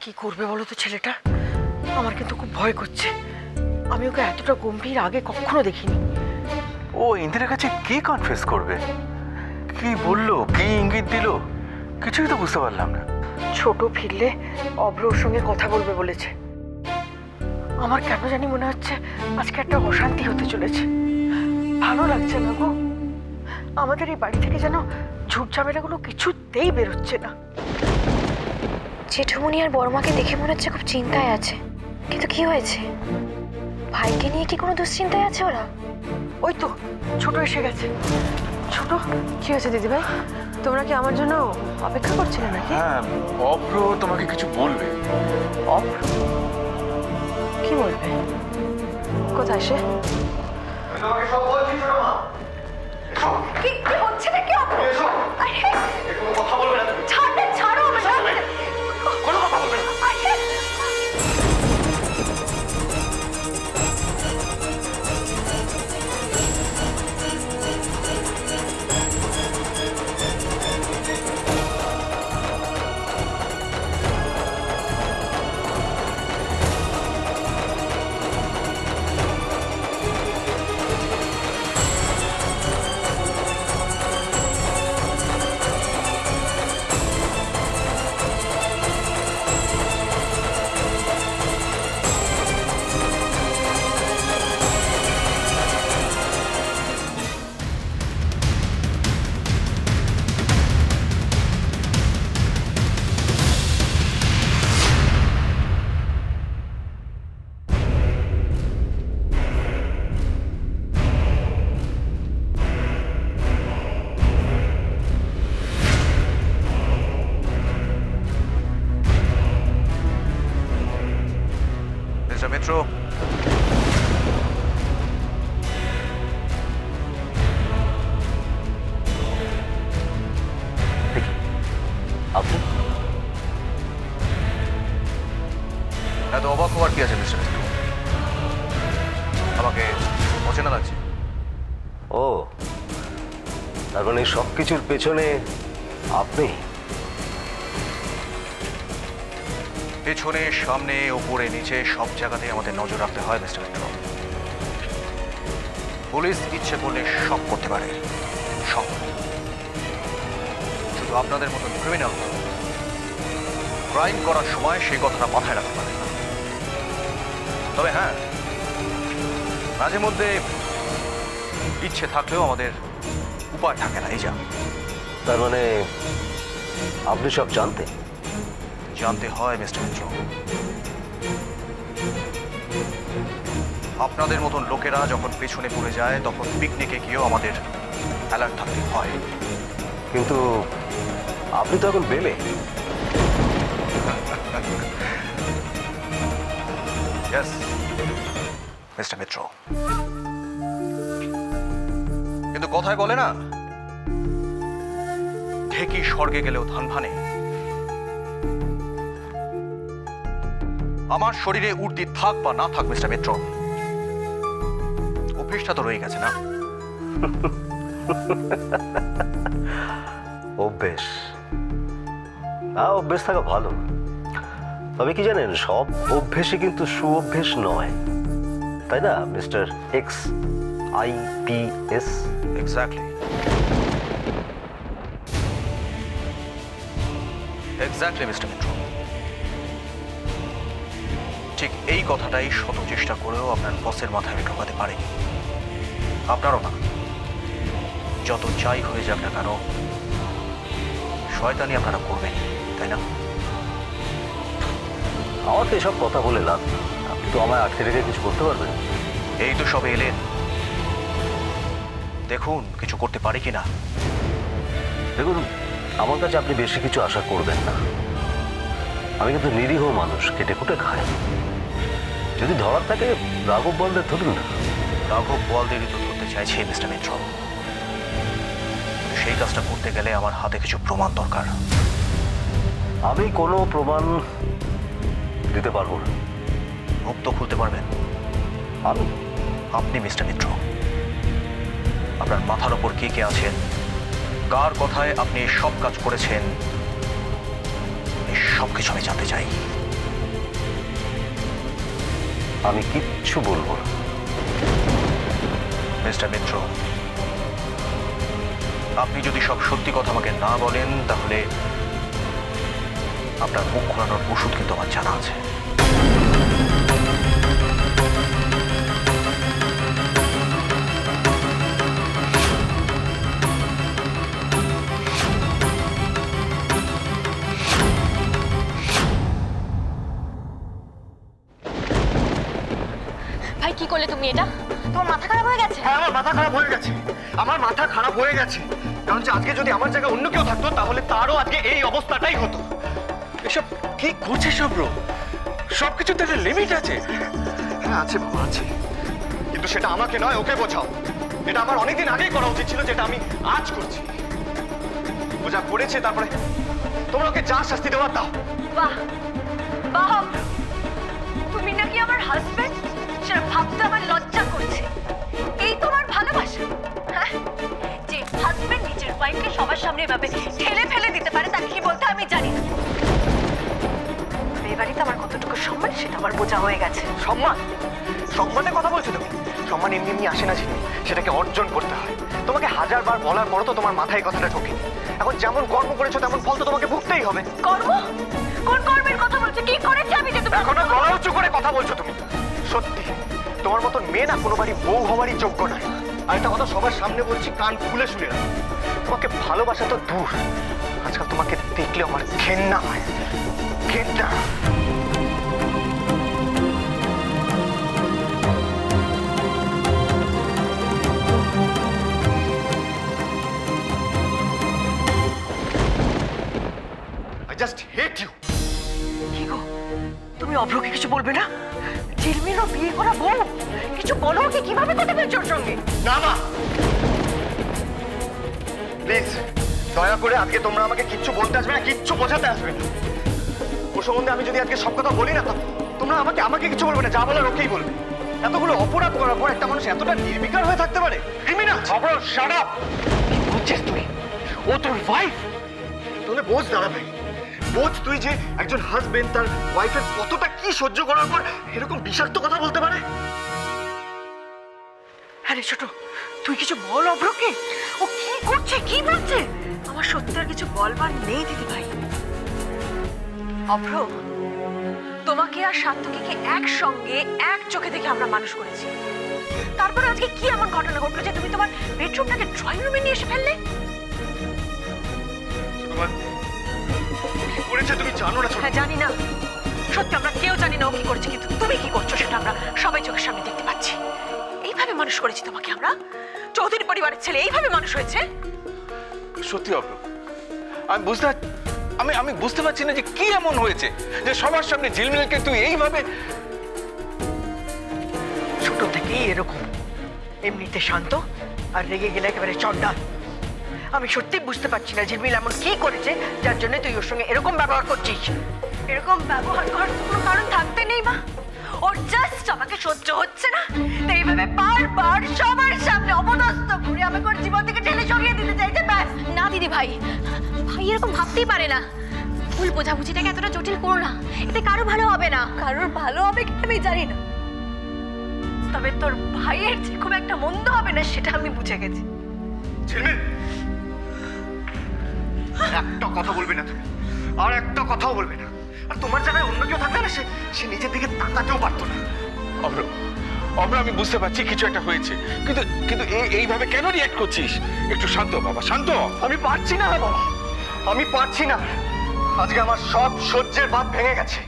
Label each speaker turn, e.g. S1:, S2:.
S1: কি করবে বলো তো ছেলেটা? আমার কিন্তু খুব ভয় করছে। আমি ওকে এতটা গম্ভীর আগে কখনো দেখিনি।
S2: ও ইন্দিরার কাছে কি কনফেস করবে? কি বললো, কি ইঙ্গিত দিল, কিছুই তো বুঝতে পারলাম না।
S1: ছোট ফিরলে অভ্রর সঙ্গে কথা বলবে বলেছে। আমার কেন জানি মনে হচ্ছে আজকে একটা অশান্তি হতে চলেছে। ভালো লাগছে না গো। আমাদের এই বাড়ি থেকে যেন ঝুট ঝামেলাগুলো কিছুতেই বেরোচ্ছে না।
S3: জেঠুমনি আর বড়মাকে দেখে মনে হচ্ছে খুব চিন্তায় আছে। কিন্তু কি হয়েছে? ভাইকে নিয়ে কি কোনো দুশ্চিন্তায় আছে ওরা?
S1: ওই তো ছোট এসে গেছে। ছোট,
S4: কি হয়েছে দিদিভাই? তোমরা কি আমার জন্য অপেক্ষা করছিলে নাকি?
S2: হ্যাঁ, অভ্র তোমাকে কিছু বলবে।
S1: অভ্র
S4: কি বলবে? কোথায় সে?
S2: তোমাকে সব বলছি ছোট মা।
S3: কি হচ্ছে নাকি?
S2: এসো, কোনো কথা বলবে না।
S3: ছাড়ো আমাকে।
S2: কোনো কথা বলবে না। মিত্র,
S5: আপনি
S2: এত অবাক হওয়ার কি আছে মিস্টার মিত্র? আমাকে অচেনা লাগছে।
S5: ও, তার মানে সব কিছুর পেছনে আপনি?
S2: পেছনে, সামনে, ওপরে, নিচে সব জায়গাতেই আমাদের নজর রাখতে হয় মিস্টার মিত্র। পুলিশ ইচ্ছে করলে সব করতে পারে, সব। শুধু আপনাদের মতন ক্রিমিনাল ক্রাইম করার সময় সেই কথাটা মাথায় রাখতে পারে না। তবে হ্যাঁ, মাঝে মধ্যে ইচ্ছে থাকলেও আমাদের উপায় থাকে না। এই যা।
S5: তার মানে আপনি সব জানতেন?
S2: জানতে হয় মিস্টার মিত্র। আপনাদের মতন লোকেরা যখন পেছনে পড়ে যায় তখন পিকনিকে গিয়েও আমাদের অ্যালার্ট থাকতে হয়।
S5: কিন্তু আপনি তো এখন বেলে।
S2: ইয়েস মিস্টার মিত্র, কিন্তু কথায় বলে না, ঢেকি স্বর্গে গেলেও ধান ভানে। আমার শরীরে উর্দি থাক বা না থাক মিস্টার মিত্র, অভ্যেসটা তো রয়ে গেছে না।
S5: অভ্যেস? অভ্যেস থাকা ভালো। তবে কি জানেন, সব অভ্যেসই কিন্তু সুঅভ্যেস নয়, তাই না mister XIPS?
S2: Exactly, exactly mister Mitra. ঠিক এই কথাটাই শত চেষ্টা করেও আপনার বসের মাথায় আমি ঢোকাতে পারিনি। আপনারও না। যত যাই হয়ে যাক না কেন, শয়তানি আপনারা করবেন, তাই না?
S5: আমাকে এসব কথা বলে লাভ নেই। আপনি তো আমায় আটকে রেখে কিছু করতে পারবেন।
S2: এই তো সবে এলেন, দেখুন কিছু করতে পারি কিনা।
S5: দেখুন, আমার কাছে আপনি বেশি কিছু আশা করবেন না। আমি কিন্তু নিরীহ মানুষ, কেটে কুটে খাই। যদি ধরার থাকে রাঘব বলদের ধরুন না।
S2: রাঘব বোয়ালদেরই তো ধরতে চাইছি মিস্টার মিত্র। সেই কাজটা করতে গেলে আমার হাতে কিছু প্রমাণ দরকার।
S5: আমি কোনো প্রমাণ দিতে পারবো না।
S2: মুক্ত খুলতে পারবেন? আপনি মিস্টার মিত্র, আপনার মাথার ওপর কে কে আছেন, কার কথায় আপনি সব কাজ করেছেন, এই সব কিছু আমি জানতে চাই।
S5: আমি কিচ্ছু বলবো না।
S2: মিস্টার মিত্র, আপনি যদি সব সত্যি কথা আমাকে না বলেন তাহলে আপনার মুখ ঘোরানোর ওষুধ কিন্তু আমার জানা আছে।
S3: ভাই কি করলে তুমি এটা? তোমার মাথা খারাপ হয়ে গেছে?
S6: হ্যাঁ, আমার মাথা খারাপ হয়ে গেছে। আমার মাথা খারাপ হয়ে গেছে কারণ যে আজকে যদি আমার জায়গায় অন্য কেউ থাকতো তাহলে তারও আজকে এই অবস্থাটাই হতো।
S7: এসব কি করছিস সব? সবকিছুতে একটা লিমিট আছে।
S6: হ্যাঁ আছে বাবা, আছে, কিন্তু সেটা আমাকে নয়, ওকে বোঝাও। এটা আমার অনেকদিন আগেই করা উচিত ছিল, যেটা আমি আজ করছি। ও যা করেছে, তারপরে তোমরা ওকে যা শাস্তি দেওয়ার দাও।
S3: বাহ বাহ, তুমি নাকি আমার হাজবেন্ড, সেটা ভাবতে আমার লজ্জা করছে। এই তোমার ভালোবাসা? হ্যাঁ, যে হাজবেন্ড নিজের ওয়াইফকে সবার সামনে এভাবে ঠেলে ফেলে দিতে পারে তাকে কি বলতে আমি জানি না। এই বাড়িতে আমার কতটুকু সম্মান সেটা আমার বোঝা হয়ে গেছে।
S6: সম্মান? সম্মানের কথা বলছো তুমি? সম্মান এমনি এমনি আসে না ঝিনি, সেটাকে অর্জন করতে হয়। তোমাকে হাজারবার বলার পরও তো তোমার মাথায় এই কথাটা ঢোকেনি। এখন যেমন কর্ম করেছো তেমন ফল তো তোমাকে ভুগতেই হবে।
S3: কর্ম? কোন কর্মের কথা বলছো? কি করেছি আমি যে তুমি
S6: এখনো গলা উঁচু করে কথা বলছো তুমি? সত্যি তোমার মতন মেয়ে না কোনো বাড়ি বউ হওয়ারই যোগ্য নয়। আর একটা কথা সবার সামনে বলছি, কান খুলে শুনে রাখো। তোমাকে ভালোবাসা তো দূর, আজকাল তোমাকে দেখলে আমার ঘেন্না হয়, ঘেন্না। I just hate you.
S1: কি গো, তুমি অভ্রকে কিছু বলবে না? ঝিলমিলও বিয়ে করা বউ, কিছু বলো ওকে, কিভাবে কথা বলছো ওর সঙ্গে?
S6: না মা, প্লিজ দয়া করে আজকে তোমরা আমাকে কিচ্ছু বলতে আসবে না, কিচ্ছু বোঝাতে আসবে না। ওর সম্বন্ধে আমি যদি আজকে সব কথা বলি না, তোমরা আমাকে আমাকে কিছু বলবে না, যা বলার ওকেই বলবে। এতগুলো অপরাধ করার পর একটা মানুষ এতটা নির্বিকার হয়ে থাকতে পারে? ক্রিমিনাল।
S7: অবরোধ, শাট আপ।
S6: কি বলছিস তুই? ও তোর ওয়াইফ? তাহলে বোঝ দাঁড়াবে, বোঝ তুই যে একজন হাজবেন্ড তার ওয়াইফের কতটা কি সহ্য করার পর এরকম বিষাক্ত কথা বলতে পারে।
S1: আরে ছোট, তুই কিছু বল অভ্রকে। ও কি করছে, কি বলছে? আমার সত্যি আর কিছু বলবার নেই দিদি ভাই।
S4: অভ্র, তোমাকে আর শান্তকে একসঙ্গে এক চোখে দেখে আমরা মানুষ করেছি। তারপর আজকে কি এমন ঘটনা ঘটলো যে তুমি তোমার বেডরুমটাকে ড্রয়িং রুমে নিয়ে এসে ফেললে?
S6: কি করেছে তুমি জানো না?
S4: হ্যাঁ জানি না, সত্যি আমরা কেউ জানি না ও কি করছে, কিন্তু তুমি কি করছো সেটা আমরা সবাই চোখের সামনে দেখতে পাচ্ছি। এইভাবে মানুষ করেছি তোমাকে আমরা, চৌধুরী পরিবারের ছেলে এইভাবে মানুষ হয়েছে।
S7: সত্যি অব্র, আমি বুঝতে পারছি না যে কি এমন হয়েছে যে সবার সামনে ঝিলমিলকে তুই এইভাবে।
S1: ছোট থেকেই এরকম, এমনিতে শান্ত আর রেগে গেলে একেবারে চন্ডাল। আমি সত্যি বুঝতে পারছি না ঝিলমিল এমন কি করেছে যার জন্য তুই ওর সঙ্গে এরকম ব্যবহার করছিস।
S4: এরকম ব্যবহার করার কোনো কারণ থাকতে নেই মা। ওর জাস্ট আমাকে সহ্য হচ্ছে না, তাই এইভাবে বারবার সবার সামনে অপদস্থ করে আমাকে ওর জীবন থেকে ঠেলে সরিয়ে দিতে চাইছে, ব্যাস।
S3: না দিদি ভাই, ভাই এরকম ভাবতেই পারে না। ভুল বোঝাবুঝিটাকে এতটা জটিল করো না, এতে কারো ভালো হবে না।
S4: কারোর ভালো হবে কি আমি জানি না, তবে তোর ভাইয়ের যে খুব একটা মন্দ হবে না সেটা আমি বুঝে গেছি।
S6: ঝিলমিল, একটা কথা বলবে না তুমি, আর একটা কথাও বলবে না। আর তোমার জায়গায় অন্য কেউ থাকবে না, সে নিজের দিকে তাকাতেও পারতো না।
S7: অব্র, আমি বুঝতে পারছি কিছু একটা হয়েছে, কিন্তু কিন্তু এইভাবে কেন রিঅ্যাক্ট করছিস? একটু শান্ত হ বাবা, শান্ত হ।
S6: আমি পারছি না বাবা, আমি পারছি না। আজকে আমার সব সহ্যের বাঁধ ভেঙে গেছে।